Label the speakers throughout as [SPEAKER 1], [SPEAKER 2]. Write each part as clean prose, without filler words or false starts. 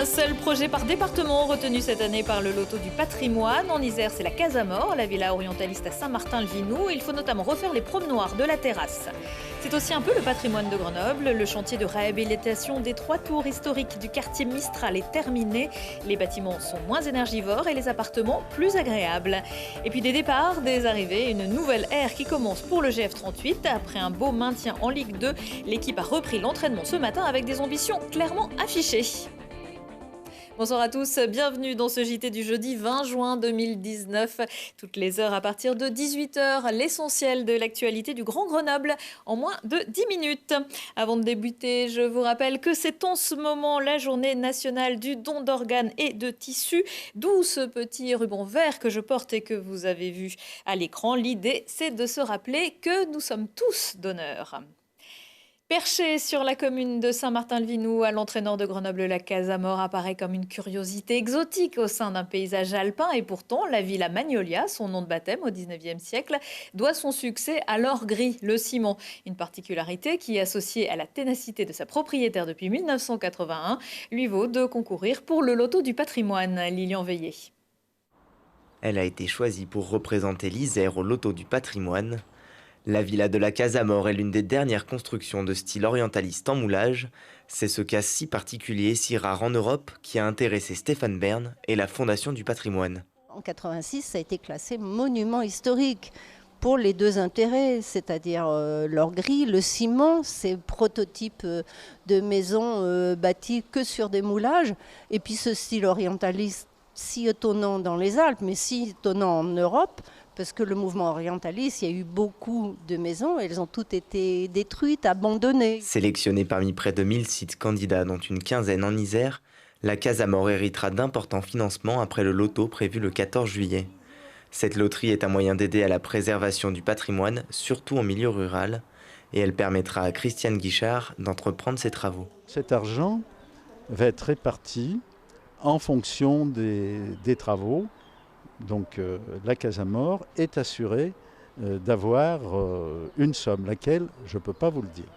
[SPEAKER 1] Un seul projet par département retenu cette année par le loto du patrimoine. En Isère, c'est la Casamor, la villa orientaliste à Saint-Martin-le-Vinoux. Il faut notamment refaire les promenoirs de la terrasse. C'est aussi un peu le patrimoine de Grenoble. Le chantier de réhabilitation des 3 tours historiques du quartier Mistral est terminé. Les bâtiments sont moins énergivores et les appartements plus agréables. Et puis des départs, des arrivées, une nouvelle ère qui commence pour le GF38. Après un beau maintien en Ligue 2, l'équipe a repris l'entraînement ce matin avec des ambitions clairement affichées. Bonsoir à tous, bienvenue dans ce JT du jeudi 20 juin 2019. Toutes les heures à partir de 18h, l'essentiel de l'actualité du Grand Grenoble en moins de 10 minutes. Avant de débuter, je vous rappelle que c'est en ce moment la journée nationale du don d'organes et de tissus, d'où ce petit ruban vert que je porte et que vous avez vu à l'écran. L'idée, c'est de se rappeler que nous sommes tous donneurs. Perché sur la commune de Saint-Martin-le-Vinoux, à l'entraîneur de Grenoble, la Casamor apparaît comme une curiosité exotique au sein d'un paysage alpin. Et pourtant, la villa Magnolia, son nom de baptême au 19e siècle, doit son succès à l'or gris, le ciment. Une particularité qui, associée à la ténacité de sa propriétaire depuis 1981, lui vaut de concourir pour le loto du patrimoine. Lilian Veillé.
[SPEAKER 2] Elle a été choisie pour représenter l'Isère au loto du patrimoine. La villa de la Casamor est l'une des dernières constructions de style orientaliste en moulage. C'est ce cas si particulier, si rare en Europe, qui a intéressé Stéphane Bern et la Fondation du patrimoine.
[SPEAKER 3] En 86, ça a été classé monument historique pour les deux intérêts, c'est-à-dire l'or gris, le ciment, ces prototypes de maisons bâties que sur des moulages, et puis ce style orientaliste si étonnant dans les Alpes, mais si étonnant en Europe, parce que le mouvement orientaliste, il y a eu beaucoup de maisons, elles ont toutes été détruites, abandonnées.
[SPEAKER 2] Sélectionnée parmi près de 1000 sites candidats, dont une quinzaine en Isère, la Casamor héritera d'importants financements après le loto prévu le 14 juillet. Cette loterie est un moyen d'aider à la préservation du patrimoine, surtout en milieu rural, et elle permettra à Christiane Guichard d'entreprendre ses travaux.
[SPEAKER 4] Cet argent va être réparti en fonction des travaux. Donc la Casamor est assurée d'avoir une somme, laquelle je ne peux pas vous le dire.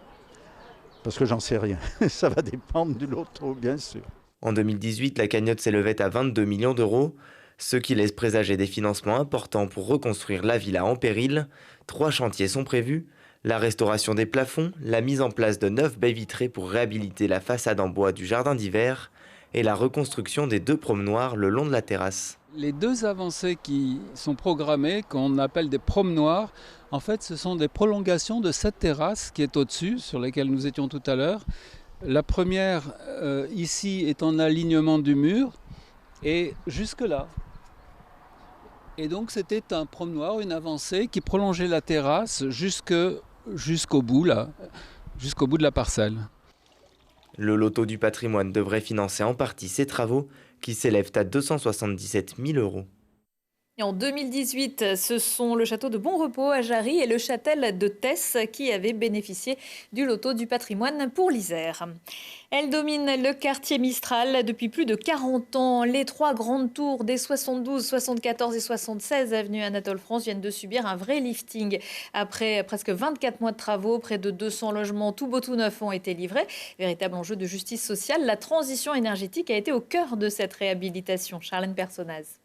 [SPEAKER 4] Parce que j'en sais rien. Ça va dépendre du loto, bien sûr.
[SPEAKER 2] En 2018, la cagnotte s'élevait à 22 millions d'euros, ce qui laisse présager des financements importants pour reconstruire la villa en péril. 3 chantiers sont prévus, la restauration des plafonds, la mise en place de 9 baies vitrées pour réhabiliter la façade en bois du jardin d'hiver et la reconstruction des 2 promenoirs le long de la terrasse.
[SPEAKER 5] Les 2 avancées qui sont programmées, qu'on appelle des promenoirs, en fait ce sont des prolongations de cette terrasse qui est au-dessus, sur laquelle nous étions tout à l'heure. La première ici est en alignement du mur et jusque là. Et donc c'était un promenoir, une avancée qui prolongeait la terrasse jusqu'au bout de la parcelle.
[SPEAKER 2] Le loto du patrimoine devrait financer en partie ces travaux qui s'élèvent à 277 000 euros.
[SPEAKER 1] Et en 2018, ce sont le château de Bon Repos à Jarry et le châtel de Tess qui avaient bénéficié du loto du patrimoine pour l'Isère. Elle domine le quartier Mistral depuis plus de 40 ans. Les 3 grandes tours des 72, 74 et 76 avenue Anatole France viennent de subir un vrai lifting. Après presque 24 mois de travaux, près de 200 logements tout beau tout neufs ont été livrés. Véritable enjeu de justice sociale, la transition énergétique a été au cœur de cette réhabilitation. Charlène Personnaz.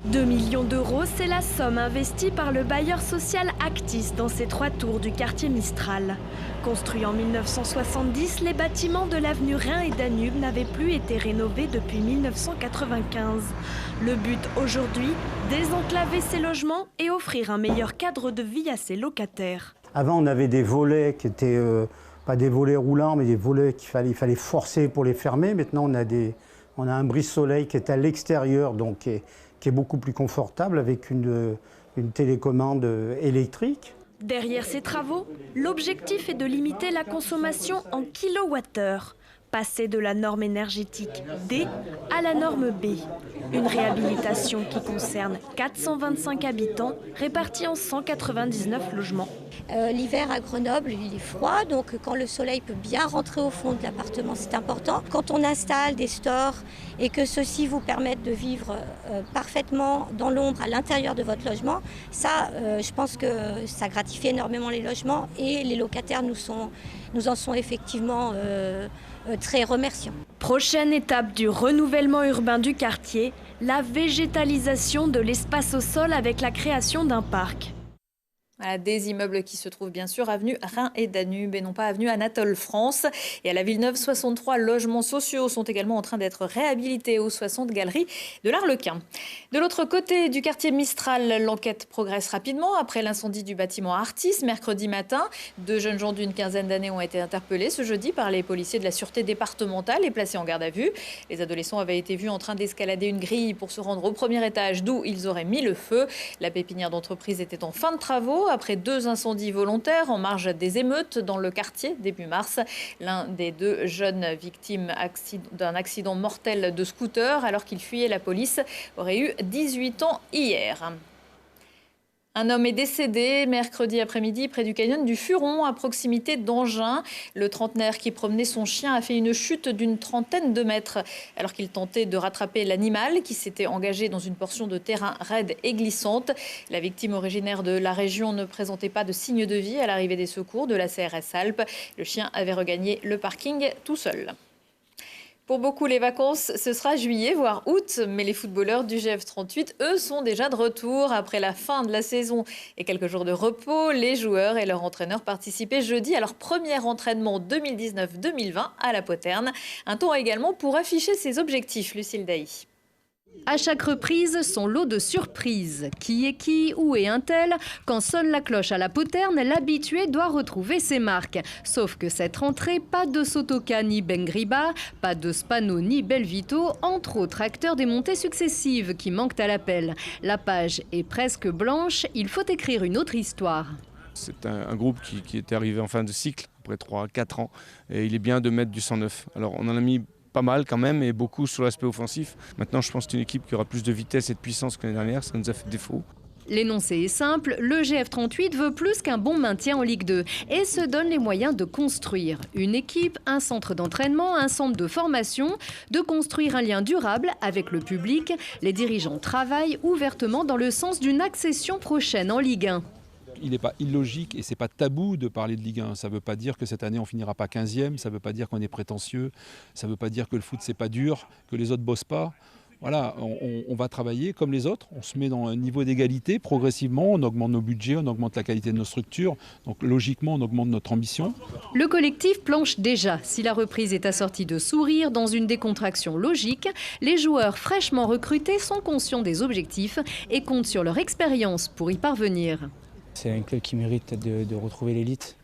[SPEAKER 6] 2 millions d'euros, c'est la somme investie par le bailleur social Actis dans ces 3 tours du quartier Mistral. Construits en 1970, les bâtiments de l'avenue Rhin et Danube n'avaient plus été rénovés depuis 1995. Le but aujourd'hui, désenclaver ces logements et offrir un meilleur cadre de vie à ses locataires.
[SPEAKER 7] Avant, on avait des volets qui étaient pas des volets roulants, mais des volets qu'il fallait forcer pour les fermer. Maintenant, on a un brise-soleil qui est à l'extérieur, donc qui est beaucoup plus confortable avec une télécommande électrique.
[SPEAKER 6] Derrière ces travaux, l'objectif est de limiter la consommation en kilowattheures. Passer de la norme énergétique D à la norme B. Une réhabilitation qui concerne 425 habitants répartis en 199 logements.
[SPEAKER 8] L'hiver à Grenoble, il est froid, donc quand le soleil peut bien rentrer au fond de l'appartement, c'est important. Quand on installe des stores et que ceux-ci vous permettent de vivre parfaitement dans l'ombre à l'intérieur de votre logement, ça, je pense que ça gratifie énormément les logements et les locataires nous en sont effectivement très remerciant.
[SPEAKER 6] Prochaine étape du renouvellement urbain du quartier, la végétalisation de l'espace au sol avec la création d'un parc.
[SPEAKER 1] Des immeubles qui se trouvent bien sûr avenue Rhin et Danube et non pas avenue Anatole France. Et à la Villeneuve, 63 logements sociaux sont également en train d'être réhabilités aux 60 galeries de l'Arlequin. De l'autre côté du quartier Mistral, l'enquête progresse rapidement après l'incendie du bâtiment Artis mercredi matin. 2 jeunes gens d'une quinzaine d'années ont été interpellés ce jeudi par les policiers de la sûreté départementale et placés en garde à vue. Les adolescents avaient été vus en train d'escalader une grille pour se rendre au premier étage d'où ils auraient mis le feu. La pépinière d'entreprise était en fin de travaux après 2 incendies volontaires en marge des émeutes dans le quartier début mars. L'un des 2 jeunes victimes d'un accident mortel de scooter alors qu'il fuyait la police aurait eu 18 ans hier. Un homme est décédé mercredi après-midi près du canyon du Furon, à proximité d'Angin. Le trentenaire qui promenait son chien a fait une chute d'une trentaine de mètres alors qu'il tentait de rattraper l'animal qui s'était engagé dans une portion de terrain raide et glissante. La victime originaire de la région ne présentait pas de signe de vie à l'arrivée des secours de la CRS Alpes. Le chien avait regagné le parking tout seul. Pour beaucoup, les vacances, ce sera juillet, voire août. Mais les footballeurs du GF38, eux, sont déjà de retour. Après la fin de la saison et quelques jours de repos, les joueurs et leurs entraîneurs participaient jeudi à leur premier entraînement 2019-2020 à la Poterne. Un temps également pour afficher ses objectifs, Lucille Dailly.
[SPEAKER 9] À chaque reprise, son lot de surprises. Qui est qui, où est un tel? Quand sonne la cloche à la Poterne, l'habitué doit retrouver ses marques. Sauf que cette rentrée, pas de Sotoka ni Bengriba, pas de Spano ni Belvito, entre autres acteurs des montées successives qui manquent à l'appel. La page est presque blanche, il faut écrire une autre histoire.
[SPEAKER 10] C'est un groupe qui est arrivé en fin de cycle, après 3-4 ans, et il est bien de mettre du sang neuf. Alors on en a mis pas mal quand même et beaucoup sur l'aspect offensif. Maintenant je pense que c'est une équipe qui aura plus de vitesse et de puissance que l'année dernière, ça nous a fait défaut.
[SPEAKER 9] L'énoncé est simple, le GF38 veut plus qu'un bon maintien en Ligue 2 et se donne les moyens de construire une équipe, un centre d'entraînement, un centre de formation, de construire un lien durable avec le public. Les dirigeants travaillent ouvertement dans le sens d'une accession prochaine en Ligue 1.
[SPEAKER 11] Il n'est pas illogique et ce n'est pas tabou de parler de Ligue 1. Ça ne veut pas dire que cette année on finira pas 15e, ça ne veut pas dire qu'on est prétentieux, ça ne veut pas dire que le foot c'est pas dur, que les autres ne bossent pas. Voilà, on va travailler comme les autres, on se met dans un niveau d'égalité progressivement, on augmente nos budgets, on augmente la qualité de nos structures, donc logiquement on augmente notre ambition.
[SPEAKER 9] Le collectif planche déjà. Si la reprise est assortie de sourires dans une décontraction logique, les joueurs fraîchement recrutés sont conscients des objectifs et comptent sur leur expérience pour y parvenir.
[SPEAKER 12] C'est un club qui mérite de retrouver l'élite,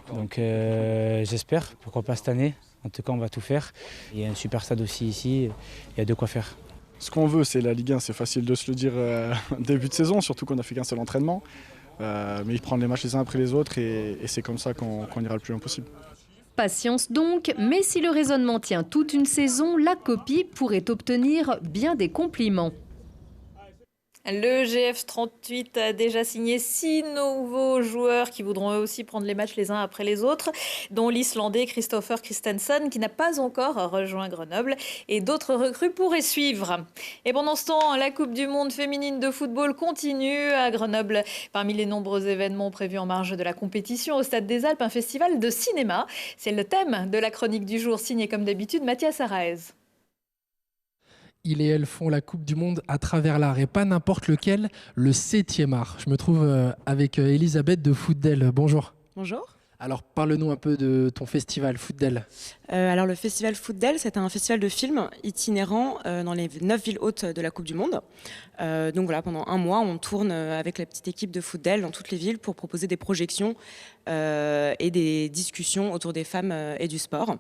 [SPEAKER 12] donc j'espère, pourquoi pas cette année. En tout cas on va tout faire. Il y a un super stade aussi ici, il y a de quoi faire.
[SPEAKER 13] Ce qu'on veut c'est la Ligue 1, c'est facile de se le dire début de saison, surtout qu'on n'a fait qu'un seul entraînement. Mais prendre les matchs les uns après les autres et c'est comme ça qu'on ira le plus loin possible.
[SPEAKER 9] Patience donc, mais si le raisonnement tient toute une saison, la copie pourrait obtenir bien des compliments.
[SPEAKER 1] Le GF38 a déjà signé 6 nouveaux joueurs qui voudront eux aussi prendre les matchs les uns après les autres, dont l'Islandais Kristoffer Christensen qui n'a pas encore rejoint Grenoble et d'autres recrues pourraient suivre. Et pendant ce temps, la Coupe du Monde féminine de football continue à Grenoble. Parmi les nombreux événements prévus en marge de la compétition, au Stade des Alpes, un festival de cinéma. C'est le thème de la chronique du jour, signé comme d'habitude Mathias Araez.
[SPEAKER 14] Ils et elles font la Coupe du Monde à travers l'art et pas n'importe lequel, le 7e art. Je me trouve avec Elisabeth de Footdel. Bonjour.
[SPEAKER 15] Bonjour.
[SPEAKER 14] Alors parle-nous un peu de ton festival Footdel.
[SPEAKER 15] Alors le festival Footdel, c'est un festival de films itinérant dans les 9 villes hautes de la Coupe du Monde. Donc voilà, pendant un mois, on tourne avec la petite équipe de Footdel dans toutes les villes pour proposer des projections et des discussions autour des femmes et du sport.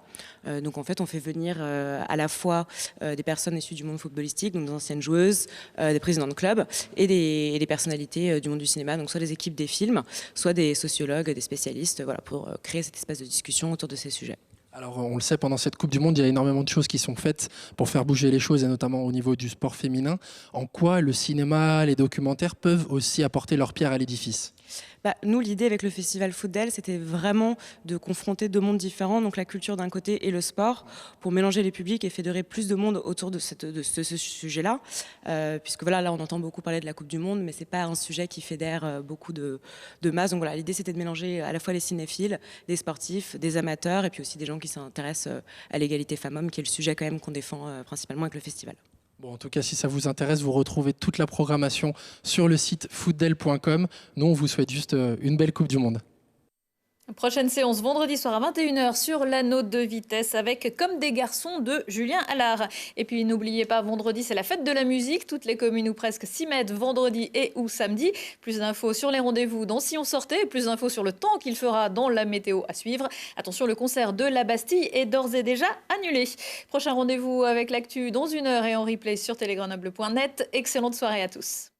[SPEAKER 15] Donc en fait, on fait venir à la fois des personnes issues du monde footballistique, donc des anciennes joueuses, des présidents de clubs et des personnalités du monde du cinéma, donc soit des équipes des films, soit des sociologues, des spécialistes, voilà, pour créer cet espace de discussion autour de ces sujets.
[SPEAKER 14] Alors on le sait, pendant cette Coupe du Monde, il y a énormément de choses qui sont faites pour faire bouger les choses, et notamment au niveau du sport féminin. En quoi le cinéma, les documentaires peuvent aussi apporter leur pierre à l'édifice ?
[SPEAKER 15] Nous, l'idée avec le festival Footdel, c'était vraiment de confronter deux mondes différents, donc la culture d'un côté et le sport, pour mélanger les publics et fédérer plus de monde autour de ce sujet-là. Puisque voilà, là, on entend beaucoup parler de la Coupe du Monde, mais c'est pas un sujet qui fédère beaucoup de masse. Donc voilà, l'idée, c'était de mélanger à la fois les cinéphiles, des sportifs, des amateurs, et puis aussi des gens qui s'intéressent à l'égalité femmes-hommes, qui est le sujet quand même qu'on défend principalement avec le festival.
[SPEAKER 14] Bon, en tout cas, si ça vous intéresse, vous retrouvez toute la programmation sur le site footdel.com. Nous, on vous souhaite juste une belle Coupe du Monde.
[SPEAKER 1] Prochaine séance vendredi soir à 21h sur l'anneau de vitesse avec Comme des garçons de Julien Allard. Et puis n'oubliez pas, vendredi c'est la fête de la musique. Toutes les communes ou presque s'y mettent vendredi et ou samedi. Plus d'infos sur les rendez-vous dans Si on sortait. Plus d'infos sur le temps qu'il fera dans la météo à suivre. Attention, le concert de la Bastille est d'ores et déjà annulé. Prochain rendez-vous avec l'actu dans 1 heure et en replay sur telegrenoble.net. Excellente soirée à tous.